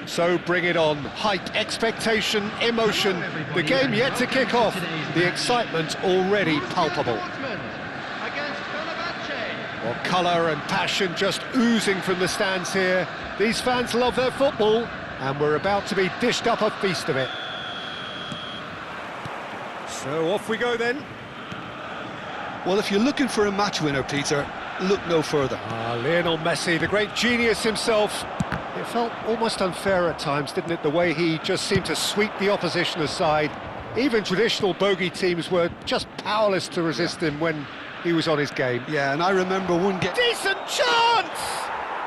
So bring it on. Hype, expectation, emotion. The game yet to kick off. The excitement already palpable. Well, colour and passion just oozing from the stands here. These fans love their football, and we're about to be dished up a feast of it. So off we go then. Well, if you're looking for a match winner, Peter, look no further. Lionel Messi, the great genius himself. It felt almost unfair at times, didn't it, the way he just seemed to sweep the opposition aside. Even traditional bogey teams were just powerless to resist him when he was on his game. Yeah, and I remember one game... Decent chance!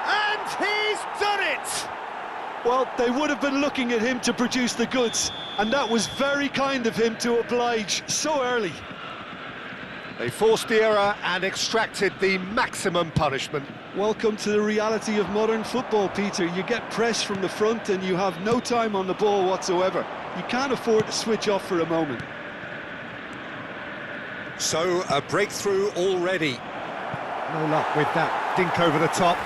And he's done it! Well, they would have been looking at him to produce the goods, and that was very kind of him to oblige so early. They forced the error and extracted the maximum punishment. Welcome to the reality of modern football, Peter. You get pressed from the front and you have no time on the ball whatsoever. You can't afford to switch off for a moment. So, a breakthrough already. No luck with that dink over the top.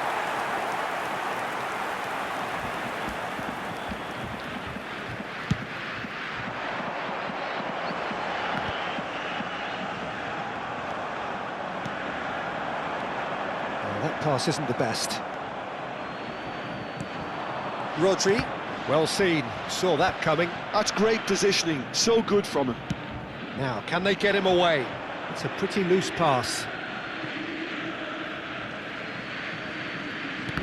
That pass isn't the best. Rodri, well seen, saw that coming. That's great positioning, so good from him. Now, can they get him away? It's a pretty loose pass.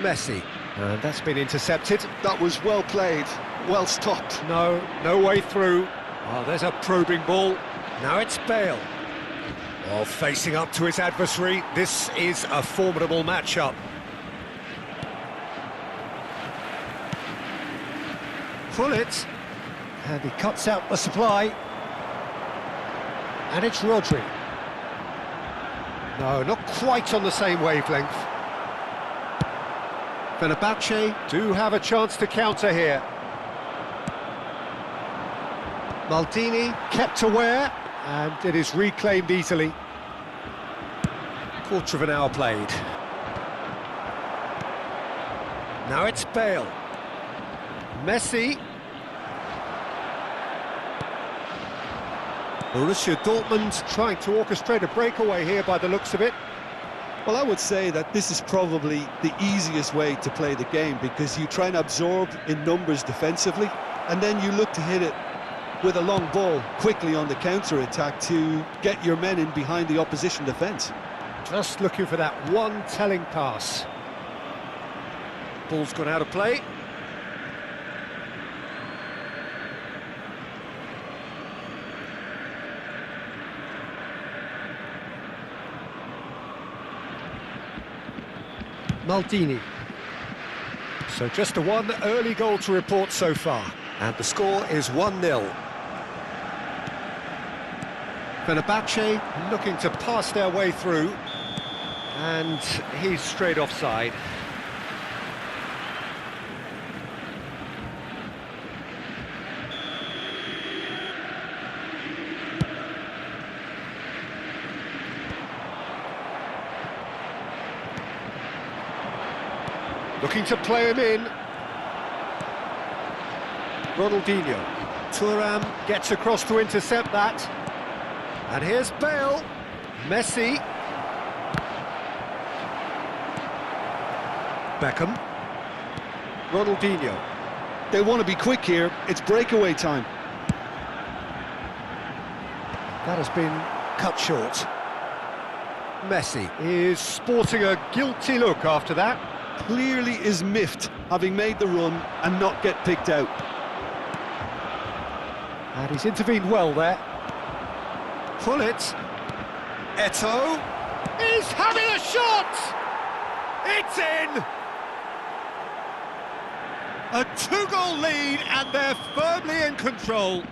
Messi, and that's been intercepted. That was well played, well stopped. No way through. Oh, there's a probing ball. Now it's Bale. Well, facing up to his adversary, this is a formidable matchup. Pull it, and he cuts out the supply. And it's Rodri. No, not quite on the same wavelength. Fenerbahce do have a chance to counter here. Maldini kept aware. And it is reclaimed easily. Quarter of an hour played. Now it's Bale. Messi. Borussia Dortmund trying to orchestrate a breakaway here by the looks of it. Well, I would say that this is probably the easiest way to play the game, because you try and absorb in numbers defensively, and then you look to hit it with a long ball quickly on the counter-attack to get your men in behind the opposition defence. Just looking for that one telling pass. Ball's gone out of play. Maldini. So just the one early goal to report so far. And the score is 1-0. Fenerbahce looking to pass their way through, and he's straight offside. Looking to play him in. Ronaldinho. Thuram gets across to intercept that. And here's Bale. Messi. Beckham. Ronaldinho. They want to be quick here. It's breakaway time. That has been cut short. Messi is sporting a guilty look after that. Clearly is miffed, having made the run and not get picked out. And he's intervened well there. Pull it. Eto'o. He's having a shot! It's in! A two-goal lead, and they're firmly in control.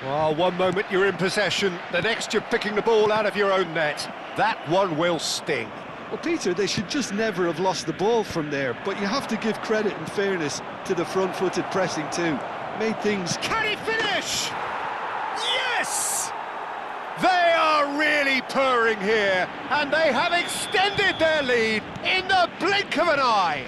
Well, one moment you're in possession, the next you're picking the ball out of your own net. That one will sting. Well, Peter, they should just never have lost the ball from there, but you have to give credit and fairness to the front-footed pressing too. Made things... Can he finish? Yes! They are really purring here, and they have extended their lead in the blink of an eye.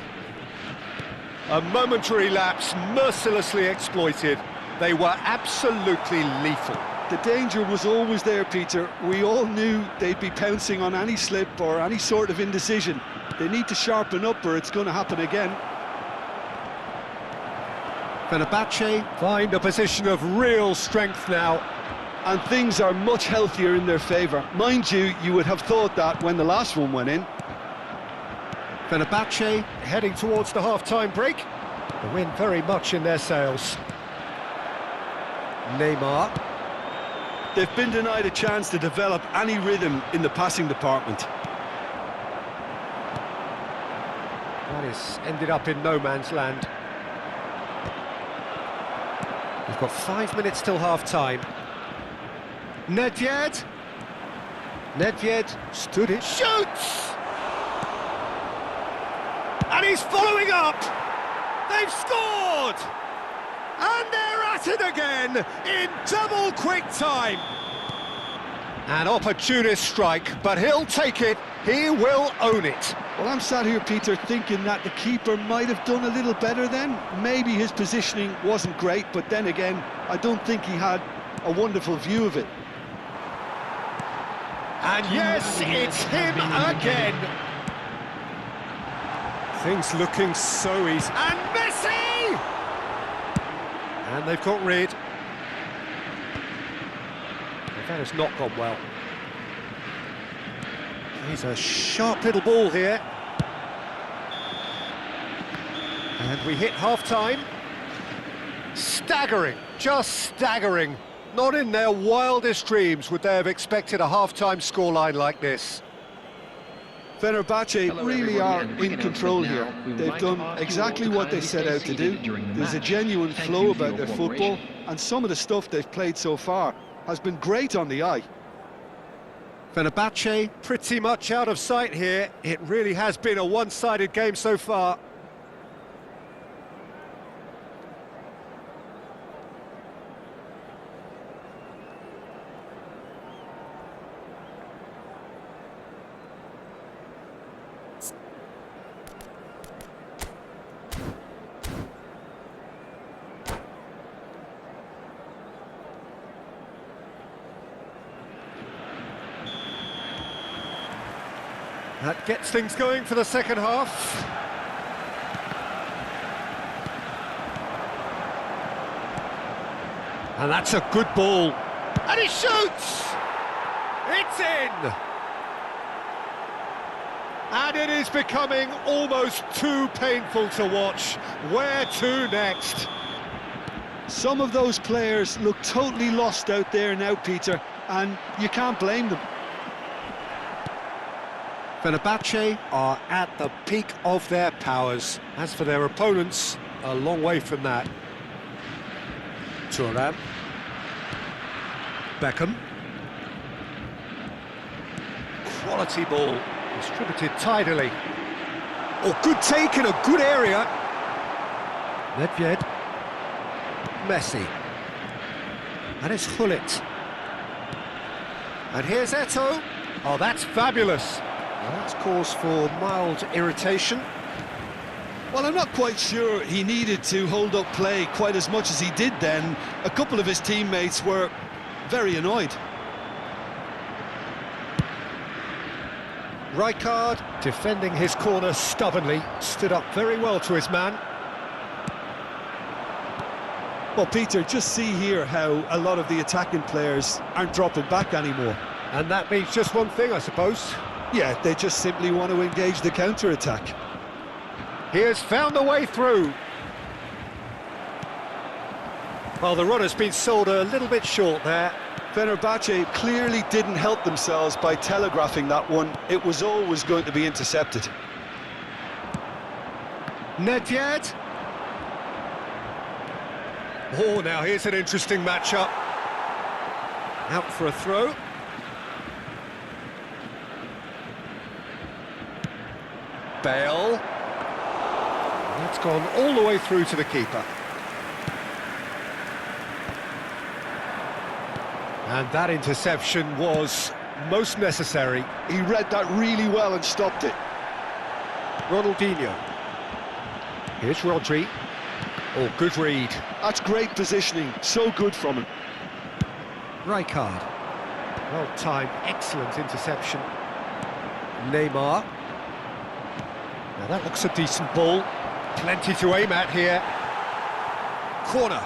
A momentary lapse mercilessly exploited. They were absolutely lethal. The danger was always there, Peter. We all knew they'd be pouncing on any slip or any sort of indecision. They need to sharpen up or it's going to happen again. Fenerbahce find a position of real strength now. And things are much healthier in their favour. Mind you, you would have thought that when the last one went in. Fenerbahce heading towards the half-time break. The wind very much in their sails. Neymar. They've been denied a chance to develop any rhythm in the passing department. That has ended up in no man's land. We've got 5 minutes till half-time. Nedved. Nedved stood it. Shoots! And he's following up! They've scored! And they're at it again in double quick time. An opportunist strike, but he'll take it. He will own it. Well, I'm sat here, Peter, thinking that the keeper might have done a little better then. Maybe his positioning wasn't great, but then again, I don't think he had a wonderful view of it. And yes, it's him again. Things looking so easy. And Messi! And they've got rid. That has not gone well. He's a sharp little ball here. And we hit half-time. Staggering, just staggering. Not in their wildest dreams would they have expected a half-time scoreline like this. Fenerbahce really are in control here. They've done exactly what they set out to do. There's a genuine flow about their football, and some of the stuff they've played so far has been great on the eye. Fenerbahce pretty much out of sight here. It really has been a one-sided game so far. That gets things going for the second half. And that's a good ball. And he shoots! It's in! And it is becoming almost too painful to watch. Where to next? Some of those players look totally lost out there now, Peter, and you can't blame them. Fenerbahce are at the peak of their powers. As for their opponents, a long way from that. Thuram. Beckham. Quality ball, distributed tidily. Oh, good take in a good area. Nedved. Messi. And it's Hullet. And here's Eto'o. Oh, that's fabulous. That's cause for mild irritation. Well, I'm not quite sure he needed to hold up play quite as much as he did then. A couple of his teammates were very annoyed. Rijkaard, defending his corner stubbornly, stood up very well to his man. Well, Peter, just see here how a lot of the attacking players aren't dropping back anymore. And that means just one thing, I suppose. Yeah, they just simply want to engage the counter-attack. He has found a way through. Well, the run has been sold a little bit short there. Fenerbahce clearly didn't help themselves by telegraphing that one. It was always going to be intercepted. Nedved. Oh, now here's an interesting matchup. Out for a throw. Bale. That's gone all the way through to the keeper. And that interception was most necessary. He read that really well and stopped it. Ronaldinho. Here's Rodri. Oh, good read. That's great positioning, so good from him. Rijkaard. Well timed, excellent interception. Neymar. Now that looks a decent ball. Plenty to aim at here. Corner.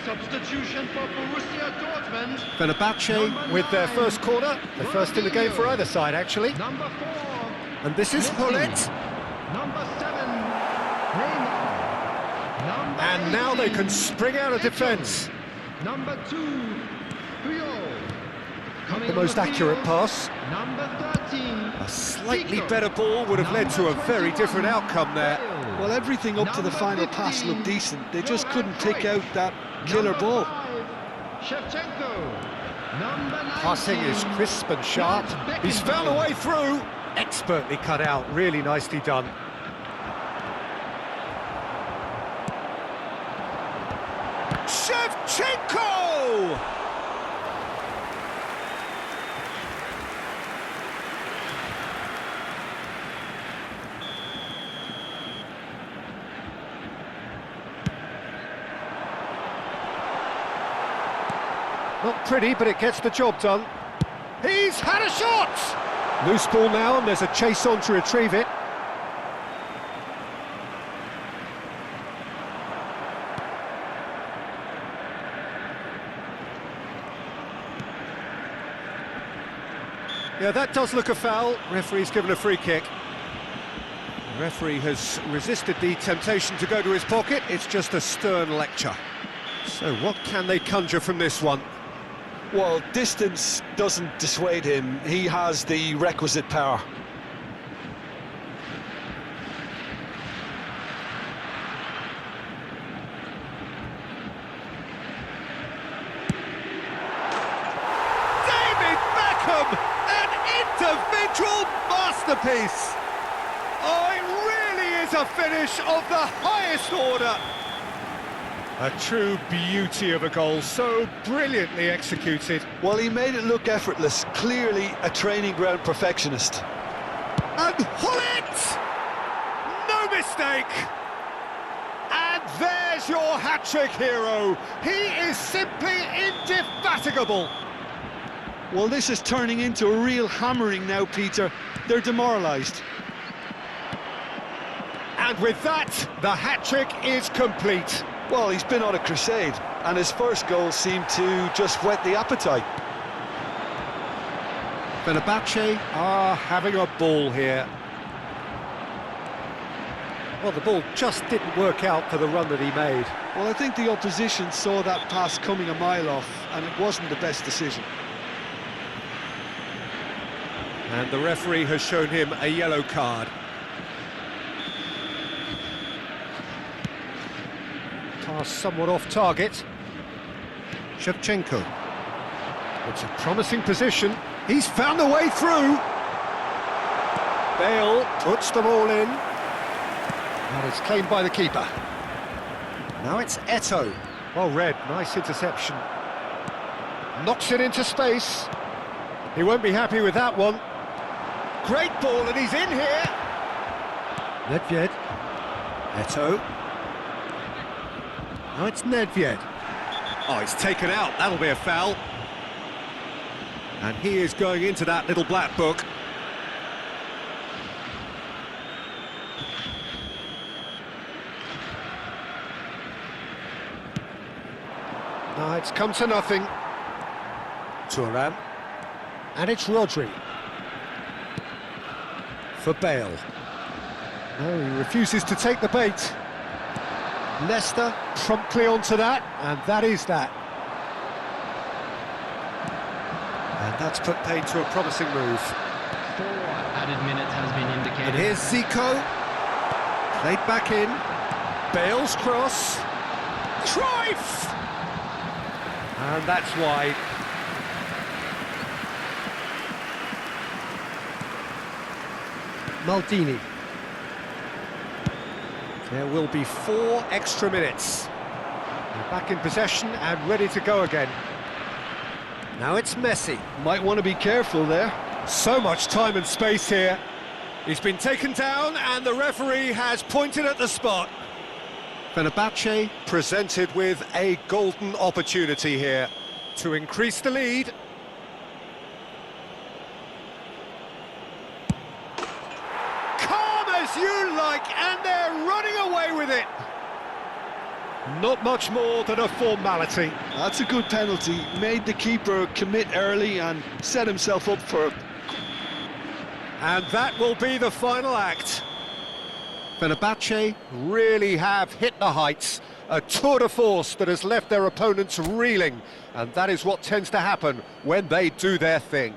Substitution for Borussia Dortmund. Fenerbahce with their first corner, the first in the game for either side actually. Number 4. And this is Hullet. Number 7. Neymar. Number And now they 18, can spring out of defence. Number 2. Puyol. Coming The on most accurate field, pass. Number 13. A slightly Pico. better ball would have led to a very different outcome there. Well, everything up to the final pass looked decent. They just couldn't pick out that killer ball. Shevchenko. Number 19. Passing is crisp and sharp. He's found a way through. Expertly cut out, really nicely done. Shevchenko! Not pretty, but it gets the job done. He's had a shot! Loose ball now, and there's a chase on to retrieve it. Yeah, that does look a foul. Referee's given a free kick. The referee has resisted the temptation to go to his pocket. It's just a stern lecture. So what can they conjure from this one? Well, distance doesn't dissuade him. He has the requisite power. David Beckham! An individual masterpiece! Oh, it really is a finish of the highest order! A true beauty of a goal, so brilliantly executed. Well, he made it look effortless. Clearly a training ground perfectionist. And Hullet! No mistake! And there's your hat-trick hero. He is simply indefatigable. Well, this is turning into a real hammering now, Peter. They're demoralised. And with that, the hat-trick is complete. Well, he's been on a crusade, and his first goal seemed to just whet the appetite. Fenerbahce are having a ball here. Well, the ball just didn't work out for the run that he made. Well, I think the opposition saw that pass coming a mile off, and it wasn't the best decision. And the referee has shown him a yellow card. Pass somewhat off target. Shevchenko. It's a promising position. He's found a way through. Bale puts the ball in. And it's claimed by the keeper. Now it's Eto'o. Well read, nice interception. Knocks it into space. He won't be happy with that one. Great ball, and he's in here. Nedved. Eto'o. Now it's Nedved. Oh, it's taken out. That'll be a foul. And he is going into that little black book. No, it's come to nothing. Thuram. And it's Rodri. For Bale. No, he refuses to take the bait. Leicester promptly onto that, and that is that. And that's put paid to a promising move. 4 added minutes has been indicated. And here's Zico. Played back in. Bale's cross. Cruyff! And that's wide. Maldini. There will be 4 extra minutes. They're back in possession and ready to go again. Now it's Messi. Might want to be careful there. So much time and space here. He's been taken down and the referee has pointed at the spot. Fenerbahce presented with a golden opportunity here to increase the lead. Calm as you like, and they're running away with it. Not much more than a formality. That's a good penalty. Made the keeper commit early and set himself up for... And that will be the final act. Fenerbahce really have hit the heights. A tour de force that has left their opponents reeling. And that is what tends to happen when they do their thing.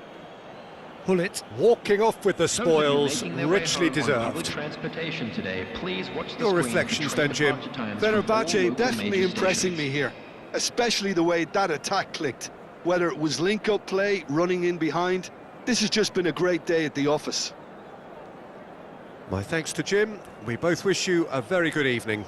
Hullet walking off with the spoils, richly deserved. Transportation today. Please watch the Your reflections then, Jim. Fenerbahce definitely impressing me here, especially the way that attack clicked. Whether it was link-up play, running in behind, this has just been a great day at the office. My thanks to Jim. We both wish you a very good evening.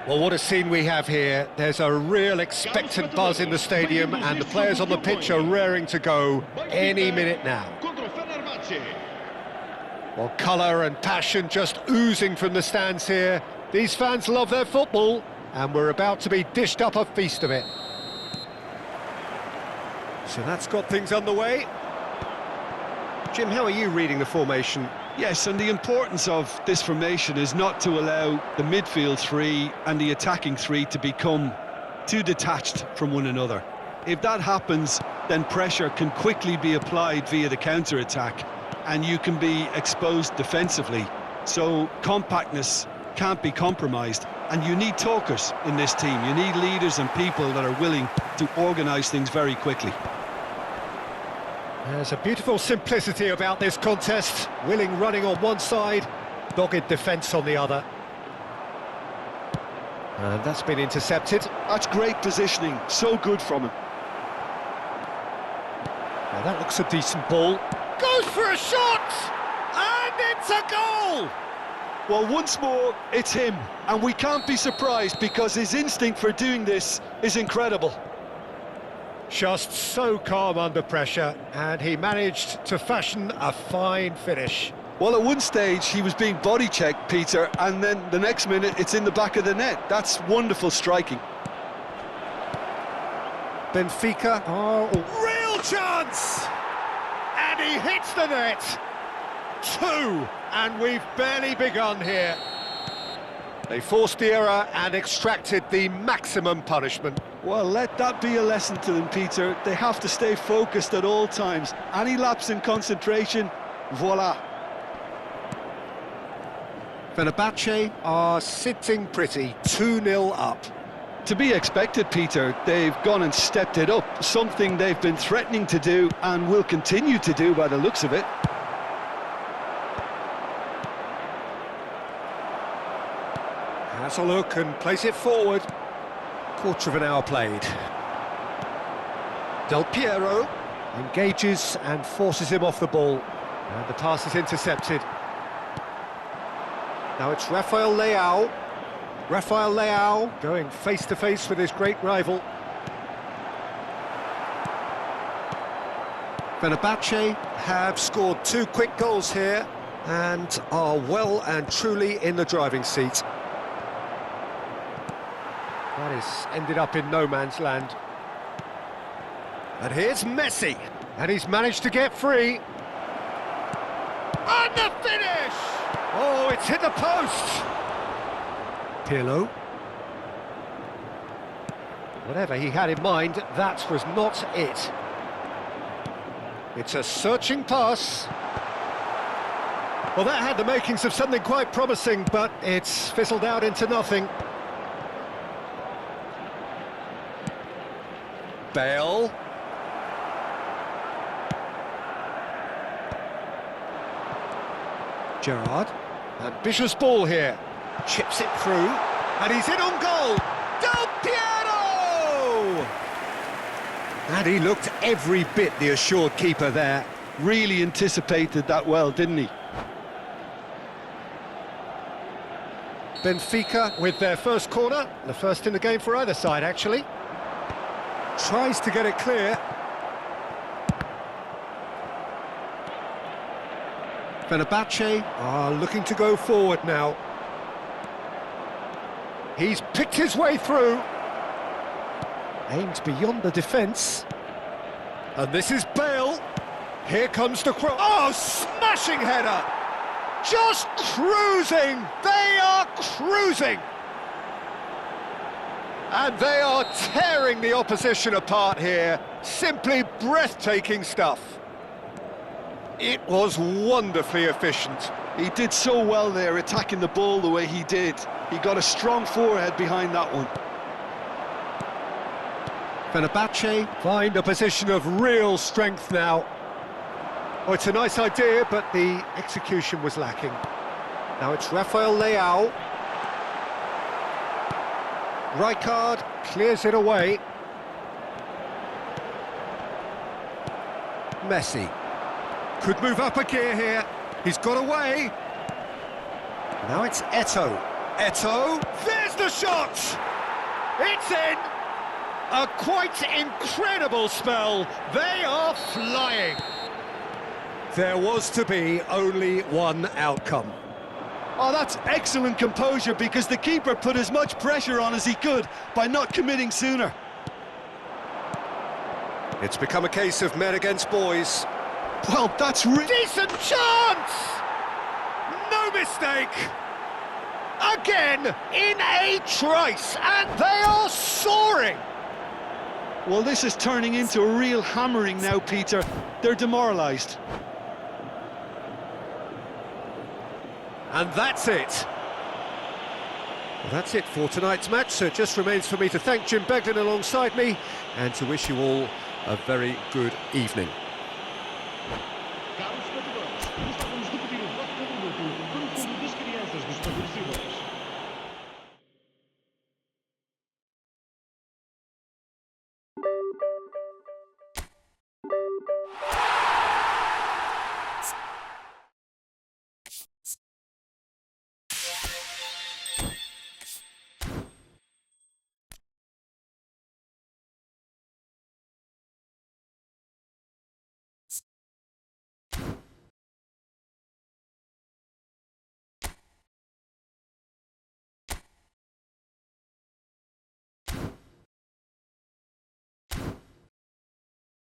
Well, what a scene we have here. There's a real expectant buzz in the stadium, and the players on the pitch are raring to go any minute now. Well, colour and passion just oozing from the stands here. These fans love their football, and we're about to be dished up a feast of it. So that's got things underway. Jim, how are you reading the formation? Yes, and the importance of this formation is not to allow the midfield three and the attacking three to become too detached from one another. If that happens, then pressure can quickly be applied via the counter-attack, and you can be exposed defensively. So compactness can't be compromised, and you need talkers in this team. You need leaders and people that are willing to organise things very quickly. There's a beautiful simplicity about this contest. Willing running on one side, dogged defence on the other. And that's been intercepted. That's great positioning, so good from him. Now that looks a decent ball. Goes for a shot! And it's a goal! Well, once more, it's him. And we can't be surprised because his instinct for doing this is incredible. Just so calm under pressure, and he managed to fashion a fine finish. Well, at one stage he was being body checked, Peter, and then the next minute it's in the back of the net. That's wonderful striking. Benfica, real chance! And he hits the net. 2, and we've barely begun here. They forced the error and extracted the maximum punishment. Well, let that be a lesson to them, Peter. They have to stay focused at all times. Any lapse in concentration, voila. Fenerbahce are sitting pretty, 2-0 up. To be expected, Peter. They've gone and stepped it up, something they've been threatening to do and will continue to do by the looks of it. Has a look and plays it forward. Quarter of an hour played. Del Piero engages and forces him off the ball. And the pass is intercepted. Now it's Rafael Leao. Rafael Leao going face-to-face with his great rival. Fenerbahce have scored 2 quick goals here and are well and truly in the driving seat. That is ended up in no man's land. And here's Messi, and he's managed to get free. And the finish! Oh, it's hit the post! Pirlo. Whatever he had in mind, that was not it. It's a searching pass. Well, that had the makings of something quite promising, but it's fizzled out into nothing. Bale. Gerrard. Ambitious ball here. Chips it through. And he's in on goal. Del Piero! And he looked every bit the assured keeper there. Really anticipated that well, didn't he? Benfica with their first corner. The first in the game for either side, actually. Tries to get it clear. Fenerbahce are looking to go forward now. He's picked his way through. Aims beyond the defence. And this is Bale. Here comes the cross. Oh, smashing header! Just cruising! They are cruising! And they are tearing the opposition apart here. Simply breathtaking stuff. It was wonderfully efficient. He did so well there, attacking the ball the way he did. He got a strong forehead behind that one. Fenerbahce find a position of real strength now. Oh, it's a nice idea, but the execution was lacking. Now it's Rafael Leao. Rijkaard clears it away. Messi could move up a gear here. He's got away. Now it's Eto'o. Eto'o, there's the the shot! It's in! A quite incredible spell. They are flying. There was to be only one outcome. Oh, that's excellent composure, because the keeper put as much pressure on as he could by not committing sooner. It's become a case of men against boys. Well, that's Decent chance! No mistake! Again, in a trice, and they are soaring! Well, this is turning into a real hammering now, Peter. They're demoralised. And that's it. Well, that's it for tonight's match, so it just remains for me to thank Jim Beglin alongside me and to wish you all a very good evening.